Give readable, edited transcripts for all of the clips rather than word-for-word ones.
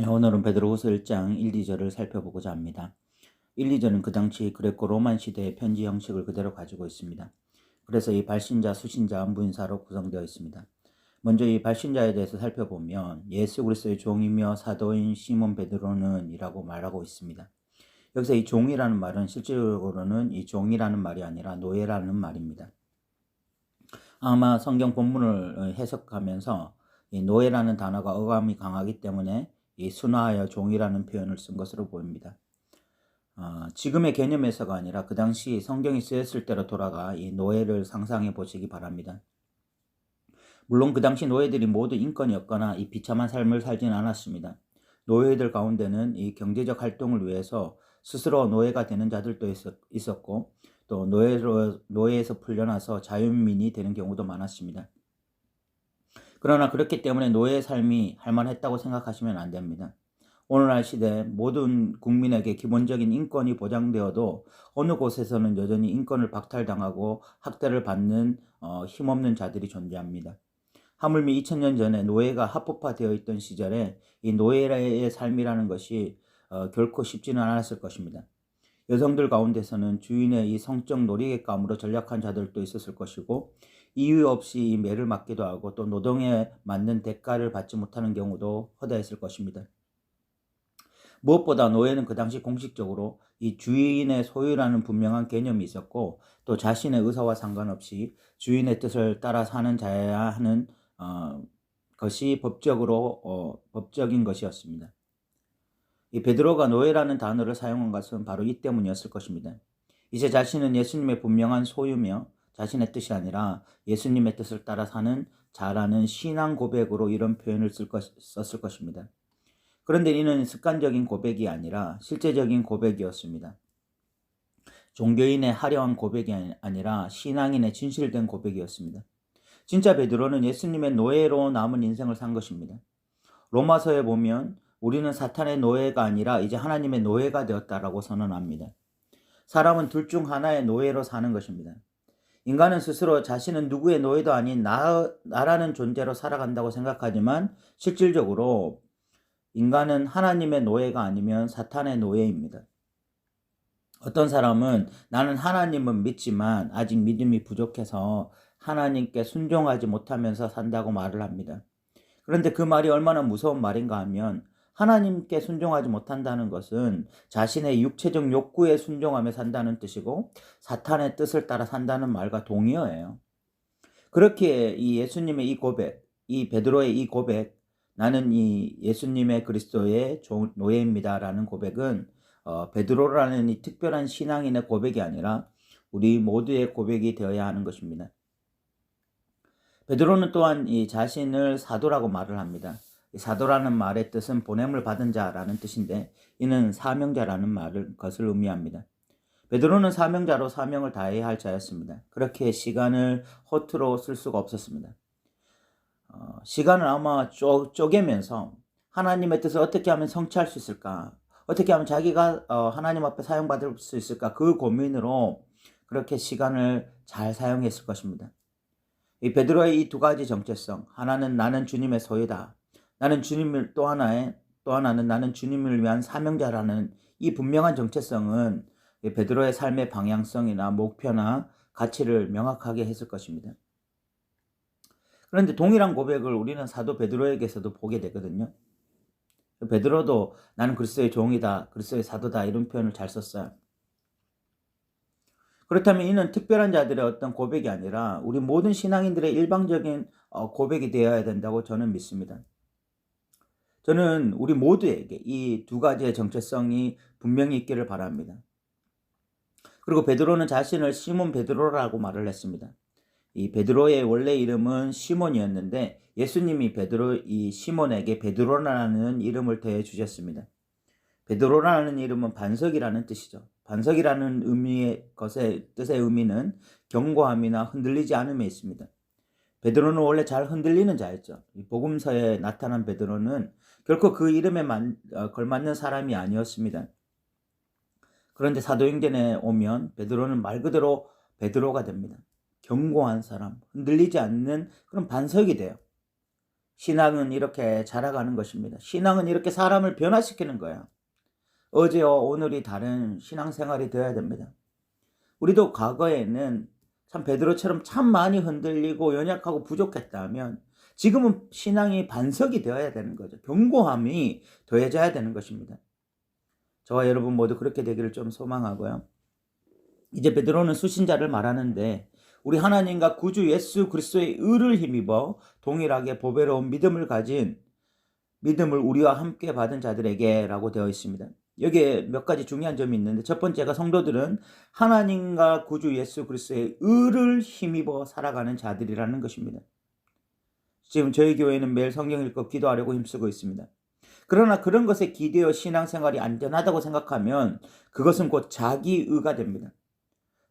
오늘은 베드로후서 1장 1, 2절을 살펴보고자 합니다. 1, 2절은 그 당시 그레코 로만 시대의 편지 형식을 그대로 가지고 있습니다. 그래서 이 발신자, 수신자, 무인사로 구성되어 있습니다. 먼저 이 발신자에 대해서 살펴보면 예수 그리스도의 종이며 사도인 시몬 베드로는 이라고 말하고 있습니다. 여기서 이 종이라는 말은 실질적으로는 이 종이라는 말이 아니라 노예라는 말입니다. 아마 성경 본문을 해석하면서 이 노예라는 단어가 어감이 강하기 때문에 이 순화하여 종이라는 표현을 쓴 것으로 보입니다. 지금의 개념에서가 아니라 그 당시 성경이 쓰였을 때로 돌아가 이 노예를 상상해 보시기 바랍니다. 물론 그 당시 노예들이 모두 인권이 없거나 이 비참한 삶을 살진 않았습니다. 노예들 가운데는 이 경제적 활동을 위해서 스스로 노예가 되는 자들도 있었고 또 노예에서 풀려나서 자유민이 되는 경우도 많았습니다. 그러나 그렇기 때문에 노예의 삶이 할만했다고 생각하시면 안 됩니다. 오늘날 시대 모든 국민에게 기본적인 인권이 보장되어도 어느 곳에서는 여전히 인권을 박탈당하고 학대를 받는 힘없는 자들이 존재합니다. 하물며 2000년 전에 노예가 합법화되어 있던 시절에 이 노예의 삶이라는 것이 결코 쉽지는 않았을 것입니다. 여성들 가운데서는 주인의 이 성적 놀이객감으로 전락한 자들도 있었을 것이고 이유 없이 이 매를 맞기도 하고 또 노동에 맞는 대가를 받지 못하는 경우도 허다했을 것입니다. 무엇보다 노예는 그 당시 공식적으로 이 주인의 소유라는 분명한 개념이 있었고 또 자신의 의사와 상관없이 주인의 뜻을 따라 사는 자여야 하는 것이 법적인 것이었습니다. 이 베드로가 노예라는 단어를 사용한 것은 바로 이 때문이었을 것입니다. 이제 자신은 예수님의 분명한 소유며 자신의 뜻이 아니라 예수님의 뜻을 따라 사는 자라는 신앙 고백으로 이런 표현을 썼을 것입니다. 그런데 이는 습관적인 고백이 아니라 실제적인 고백이었습니다. 종교인의 화려한 고백이 아니라 신앙인의 진실된 고백이었습니다. 진짜 베드로는 예수님의 노예로 남은 인생을 산 것입니다. 로마서에 보면 우리는 사탄의 노예가 아니라 이제 하나님의 노예가 되었다라고 선언합니다. 사람은 둘 중 하나의 노예로 사는 것입니다. 인간은 스스로 자신은 누구의 노예도 아닌 나라는 존재로 살아간다고 생각하지만 실질적으로 인간은 하나님의 노예가 아니면 사탄의 노예입니다. 어떤 사람은 나는 하나님은 믿지만 아직 믿음이 부족해서 하나님께 순종하지 못하면서 산다고 말을 합니다. 그런데 그 말이 얼마나 무서운 말인가 하면 하나님께 순종하지 못한다는 것은 자신의 육체적 욕구에 순종하며 산다는 뜻이고 사탄의 뜻을 따라 산다는 말과 동의어예요. 그렇기에 이 예수님의 이 고백, 이 베드로의 이 고백, 나는 이 예수님의 그리스도의 노예입니다라는 고백은 베드로라는 이 특별한 신앙인의 고백이 아니라 우리 모두의 고백이 되어야 하는 것입니다. 베드로는 또한 이 자신을 사도라고 말을 합니다. 사도라는 말의 뜻은 보냄을 받은 자라는 뜻인데 이는 사명자라는 것을 의미합니다. 베드로는 사명자로 사명을 다해야 할 자였습니다. 그렇게 시간을 허투루 쓸 수가 없었습니다. 시간을 아마 쪼개면서 하나님의 뜻을 어떻게 하면 성취할 수 있을까? 어떻게 하면 자기가 하나님 앞에 사용받을 수 있을까? 그 고민으로 그렇게 시간을 잘 사용했을 것입니다. 이 베드로의 이 두 가지 정체성, 하나는 나는 주님의 소유다. 나는 주님을 또 하나는 나는 주님을 위한 사명자라는 이 분명한 정체성은 베드로의 삶의 방향성이나 목표나 가치를 명확하게 했을 것입니다. 그런데 동일한 고백을 우리는 사도 베드로에게서도 보게 되거든요. 베드로도 나는 그리스도의 종이다, 그리스도의 사도다 이런 표현을 잘 썼어요. 그렇다면 이는 특별한 자들의 어떤 고백이 아니라 우리 모든 신앙인들의 일방적인 고백이 되어야 된다고 저는 믿습니다. 저는 우리 모두에게 이 두 가지의 정체성이 분명히 있기를 바랍니다. 그리고 베드로는 자신을 시몬 베드로라고 말을 했습니다. 이 베드로의 원래 이름은 시몬이었는데 예수님이 이 시몬에게 베드로라는 이름을 더해 주셨습니다. 베드로라는 이름은 반석이라는 뜻이죠. 반석이라는 뜻의 의미는 견고함이나 흔들리지 않음에 있습니다. 베드로는 원래 잘 흔들리는 자였죠. 복음서에 나타난 베드로는 결코 그 이름에 걸맞는 사람이 아니었습니다. 그런데 사도행전에 오면 베드로는 말 그대로 베드로가 됩니다. 견고한 사람, 흔들리지 않는 그런 반석이 돼요. 신앙은 이렇게 자라가는 것입니다. 신앙은 이렇게 사람을 변화시키는 거야. 어제와 오늘이 다른 신앙생활이 되어야 됩니다. 우리도 과거에는 참 베드로처럼 참 많이 흔들리고 연약하고 부족했다면 지금은 신앙이 반석이 되어야 되는 거죠. 견고함이 더해져야 되는 것입니다. 저와 여러분 모두 그렇게 되기를 좀 소망하고요. 이제 베드로는 수신자를 말하는데 우리 하나님과 구주 예수 그리스도의 의를 힘입어 동일하게 보배로운 믿음을 가진 믿음을 우리와 함께 받은 자들에게 라고 되어 있습니다. 여기에 몇 가지 중요한 점이 있는데 첫 번째가 성도들은 하나님과 구주 예수 그리스도의 의를 힘입어 살아가는 자들이라는 것입니다. 지금 저희 교회는 매일 성경 읽고 기도하려고 힘쓰고 있습니다. 그러나 그런 것에 기대어 신앙생활이 안전하다고 생각하면 그것은 곧 자기의가 됩니다.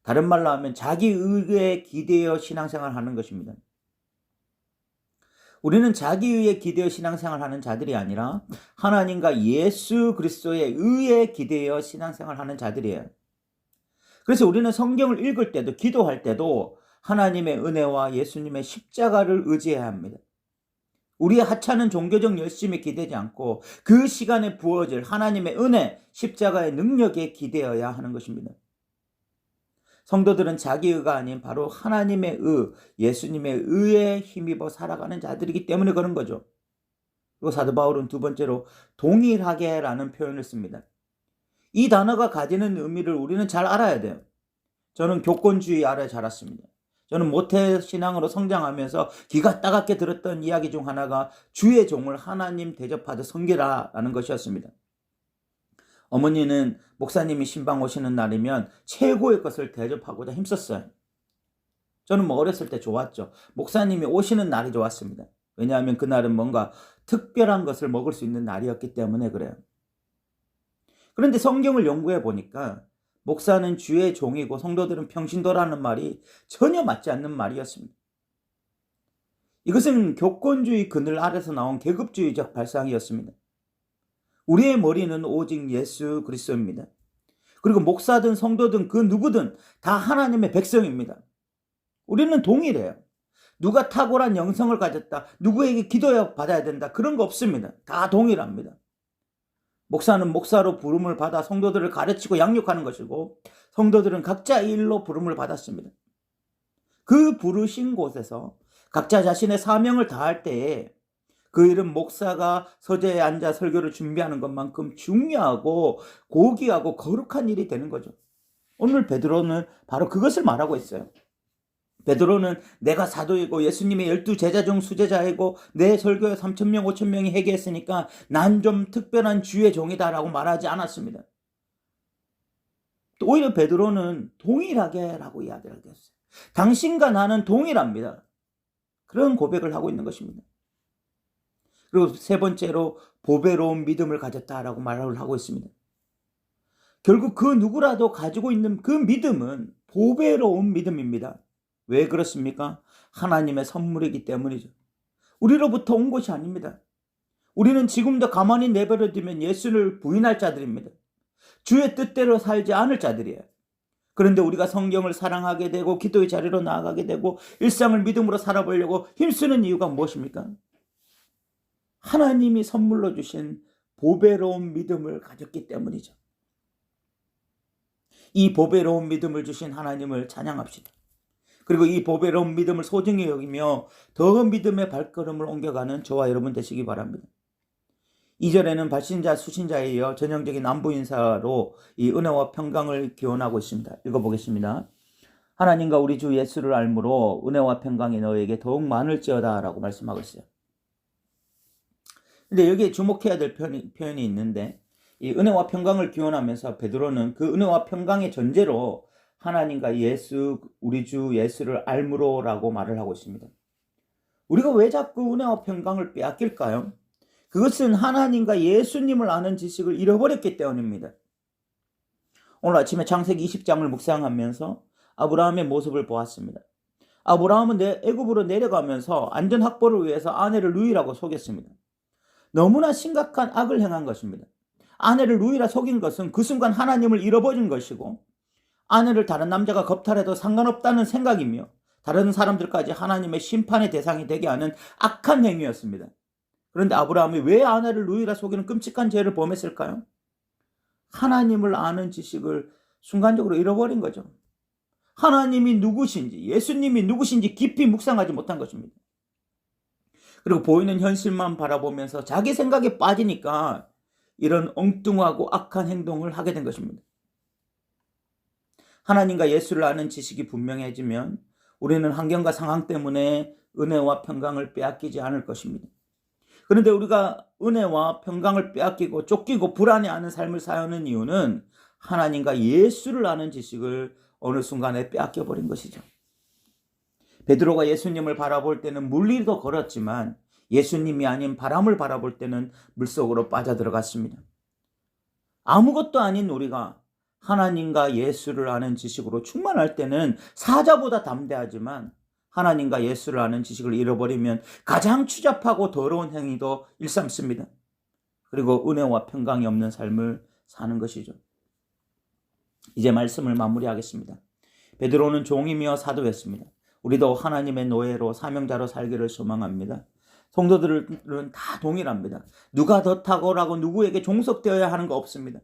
다른 말로 하면 자기의에 기대어 신앙생활을 하는 것입니다. 우리는 자기의에 기대어 신앙생활을 하는 자들이 아니라 하나님과 예수 그리스도의 의에 기대어 신앙생활을 하는 자들이에요. 그래서 우리는 성경을 읽을 때도 기도할 때도 하나님의 은혜와 예수님의 십자가를 의지해야 합니다. 우리의 하찮은 종교적 열심에 기대지 않고 그 시간에 부어질 하나님의 은혜, 십자가의 능력에 기대어야 하는 것입니다. 성도들은 자기의가 아닌 바로 하나님의 의, 예수님의 의에 힘입어 살아가는 자들이기 때문에 그런 거죠. 그리고 사도 바울은 두 번째로 동일하게라는 표현을 씁니다. 이 단어가 가지는 의미를 우리는 잘 알아야 돼요. 저는 교권주의 아래 자랐습니다. 저는 모태신앙으로 성장하면서 귀가 따갑게 들었던 이야기 중 하나가 주의 종을 하나님 대접하듯 섬기라라는 것이었습니다. 어머니는 목사님이 신방 오시는 날이면 최고의 것을 대접하고자 힘썼어요. 저는 어렸을 때 좋았죠. 목사님이 오시는 날이 좋았습니다. 왜냐하면 그날은 뭔가 특별한 것을 먹을 수 있는 날이었기 때문에 그래요. 그런데 성경을 연구해 보니까 목사는 주의 종이고 성도들은 평신도라는 말이 전혀 맞지 않는 말이었습니다. 이것은 교권주의 그늘 아래서 나온 계급주의적 발상이었습니다. 우리의 머리는 오직 예수 그리스도입니다. 그리고 목사든 성도든 그 누구든 다 하나님의 백성입니다. 우리는 동일해요. 누가 탁월한 영성을 가졌다, 누구에게 기도해 받아야 된다, 그런 거 없습니다. 다 동일합니다. 목사는 목사로 부름을 받아 성도들을 가르치고 양육하는 것이고 성도들은 각자의 일로 부름을 받았습니다. 그 부르신 곳에서 각자 자신의 사명을 다할 때에 그 일은 목사가 서재에 앉아 설교를 준비하는 것만큼 중요하고 고귀하고 거룩한 일이 되는 거죠. 오늘 베드로는 바로 그것을 말하고 있어요. 베드로는 내가 사도이고 예수님의 12제자 중 수제자이고 내 설교에 3,000명 5,000명이 회개했으니까 난 좀 특별한 주의 종이다라고 말하지 않았습니다. 또 오히려 베드로는 동일하게 라고 이야기를 했어요. 당신과 나는 동일합니다. 그런 고백을 하고 있는 것입니다. 그리고 세 번째로 보배로운 믿음을 가졌다라고 말을 하고 있습니다. 결국 그 누구라도 가지고 있는 그 믿음은 보배로운 믿음입니다. 왜 그렇습니까? 하나님의 선물이기 때문이죠. 우리로부터 온 것이 아닙니다. 우리는 지금도 가만히 내버려두면 예수를 부인할 자들입니다. 주의 뜻대로 살지 않을 자들이에요. 그런데 우리가 성경을 사랑하게 되고 기도의 자리로 나아가게 되고 일상을 믿음으로 살아보려고 힘쓰는 이유가 무엇입니까? 하나님이 선물로 주신 보배로운 믿음을 가졌기 때문이죠. 이 보배로운 믿음을 주신 하나님을 찬양합시다. 그리고 이 보배로운 믿음을 소중히 여기며 더 믿음의 발걸음을 옮겨가는 저와 여러분 되시기 바랍니다. 2절에는 발신자, 수신자에 이어 전형적인 안부 인사로 이 은혜와 평강을 기원하고 있습니다. 읽어보겠습니다. 하나님과 우리 주 예수를 알므로 은혜와 평강이 너에게 더욱 많을지어다 라고 말씀하고 있어요. 근데 여기에 주목해야 될 표현이 있는데 이 은혜와 평강을 기원하면서 베드로는 그 은혜와 평강의 전제로 하나님과 예수, 우리 주 예수를 알므로라고 말을 하고 있습니다. 우리가 왜 자꾸 은혜와 평강을 빼앗길까요? 그것은 하나님과 예수님을 아는 지식을 잃어버렸기 때문입니다. 오늘 아침에 창세기 20장을 묵상하면서 아브라함의 모습을 보았습니다. 아브라함은 애굽으로 내려가면서 안전 확보를 위해서 아내를 루이라고 속였습니다. 너무나 심각한 악을 행한 것입니다. 아내를 루이라 속인 것은 그 순간 하나님을 잃어버린 것이고 아내를 다른 남자가 겁탈해도 상관없다는 생각이며 다른 사람들까지 하나님의 심판의 대상이 되게 하는 악한 행위였습니다. 그런데 아브라함이 왜 아내를 누이라 속이는 끔찍한 죄를 범했을까요? 하나님을 아는 지식을 순간적으로 잃어버린 거죠. 하나님이 누구신지, 예수님이 누구신지 깊이 묵상하지 못한 것입니다. 그리고 보이는 현실만 바라보면서 자기 생각에 빠지니까 이런 엉뚱하고 악한 행동을 하게 된 것입니다. 하나님과 예수를 아는 지식이 분명해지면 우리는 환경과 상황 때문에 은혜와 평강을 빼앗기지 않을 것입니다. 그런데 우리가 은혜와 평강을 빼앗기고 쫓기고 불안해하는 삶을 사는 이유는 하나님과 예수를 아는 지식을 어느 순간에 빼앗겨버린 것이죠. 베드로가 예수님을 바라볼 때는 물 위도 걸었지만 예수님이 아닌 바람을 바라볼 때는 물속으로 빠져들어갔습니다. 아무것도 아닌 우리가 하나님과 예수를 아는 지식으로 충만할 때는 사자보다 담대하지만 하나님과 예수를 아는 지식을 잃어버리면 가장 추잡하고 더러운 행위도 일삼습니다. 그리고 은혜와 평강이 없는 삶을 사는 것이죠. 이제 말씀을 마무리하겠습니다. 베드로는 종이며 사도였습니다. 우리도 하나님의 노예로 사명자로 살기를 소망합니다. 성도들은 다 동일합니다. 누가 더 탁월하고 누구에게 종속되어야 하는 거 없습니다.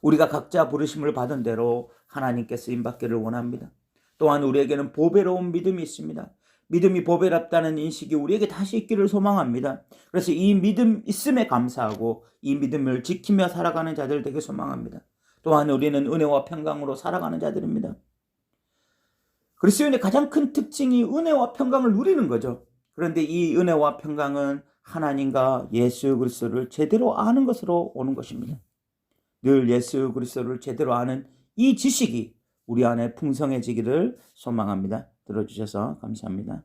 우리가 각자 부르심을 받은 대로 하나님께 쓰임받기를 원합니다. 또한 우리에게는 보배로운 믿음이 있습니다. 믿음이 보배롭다는 인식이 우리에게 다시 있기를 소망합니다. 그래서 이 믿음 있음에 감사하고 이 믿음을 지키며 살아가는 자들 되게 소망합니다. 또한 우리는 은혜와 평강으로 살아가는 자들입니다. 그리스도인의 가장 큰 특징이 은혜와 평강을 누리는 거죠. 그런데 이 은혜와 평강은 하나님과 예수 그리스도를 제대로 아는 것으로 오는 것입니다. 늘 예수 그리스도를 제대로 아는 이 지식이 우리 안에 풍성해지기를 소망합니다. 들어주셔서 감사합니다.